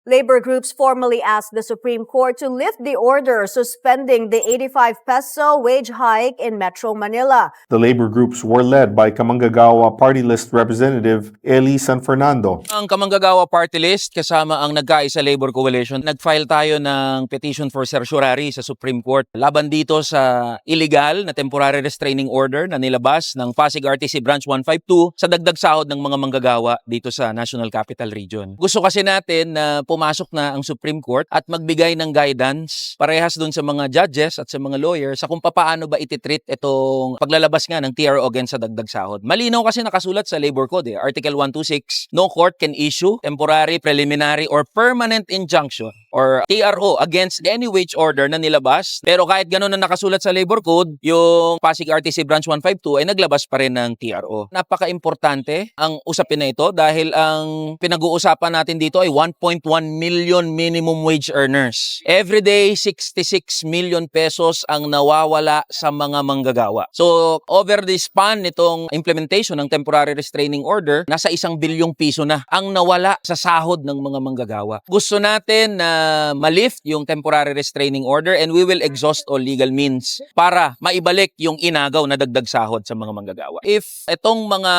Labor groups formally asked the Supreme Court to lift the order suspending the 85 peso wage hike in Metro Manila. The labor groups were led by Kamanggagawa Party List Representative Eli San Fernando. Ang Kamanggagawa Party List kasama ang Nagkaisa Labor Coalition, nag-file tayo ng petition for certiorari sa Supreme Court laban dito sa illegal na temporary restraining order na nilabas ng Pasig RTC Branch 152 sa dagdag sahod ng mga manggagawa dito sa National Capital Region. Gusto kasi natin na pumasok na ang Supreme Court at magbigay ng guidance parehas dun sa mga judges at sa mga lawyers sa kung paano ba ititreat itong paglalabas nga ng TRO against sa dagdag sahod. Malinaw kasi nakasulat sa Labor Code, Article 126, no court can issue temporary, preliminary, or permanent injunction or TRO against any wage order na nilabas. Pero kahit gano'n na nakasulat sa Labor Code, yung Pasig RTC Branch 152 ay naglabas pa rin ng TRO. Napaka-importante ang usapin na ito dahil ang pinag-uusapan natin dito ay 1.1 million minimum wage earners. Every day, 66 million pesos ang nawawala sa mga manggagawa. So, over the span nitong implementation ng temporary restraining order, nasa 1 bilyong piso na ang nawala sa sahod ng mga manggagawa. Gusto natin na malift yung temporary restraining order and we will exhaust all legal means para maibalik yung inagaw na dagdag sahod sa mga manggagawa. If itong mga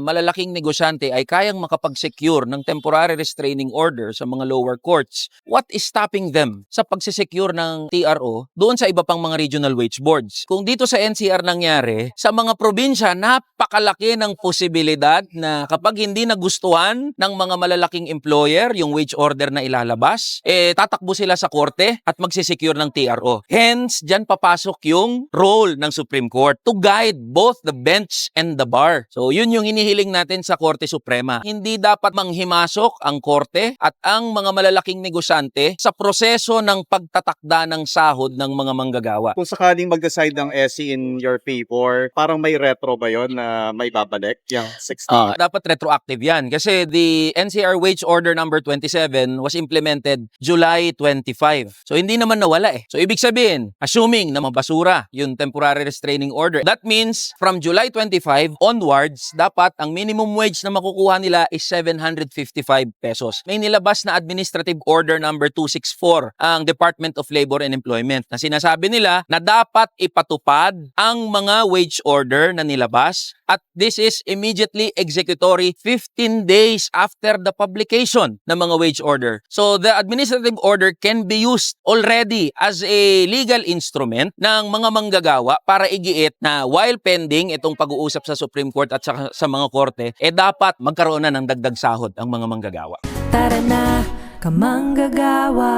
malalaking negosyante ay kayang makapag-secure ng temporary restraining order sa mga lower courts, what is stopping them sa pagsisecure ng TRO doon sa iba pang mga regional wage boards? Kung dito sa NCR nangyari, sa mga probinsya, napakalaki ng posibilidad na kapag hindi nagustuhan ng mga malalaking employer yung wage order na ilalabas, tatakbo sila sa korte at magsisecure ng TRO. Hence, dyan papasok yung role ng Supreme Court to guide both the bench and the bar. So, yun yung hinihiling natin sa Korte Suprema. Hindi dapat manghimasok ang korte at ang mga malalaking negosyante sa proseso ng pagtatakda ng sahod ng mga manggagawa. Kung sakaling mag-decide ng SC in your favor, parang may retro ba yon na may babalik? Yung 60? Dapat retroactive yan kasi the NCR Wage Order number 27 was implemented July 25. So hindi naman nawala eh. So ibig sabihin, assuming na mabasura yung temporary restraining order, that means from July 25 onwards, dapat ang minimum wage na makukuha nila is 755 pesos. May nilabas na administrative order number 264 ang Department of Labor and Employment na sinasabi nila na dapat ipatupad ang mga wage order na nilabas at this is immediately executory 15 days after the publication ng mga wage order. So the administrative order can be used already as a legal instrument ng mga manggagawa para igiit na while pending itong pag-uusap sa Supreme Court at sa mga korte, dapat magkaroon na ng dagdag sahod ang mga manggagawa. Tara na, kamanggagawa!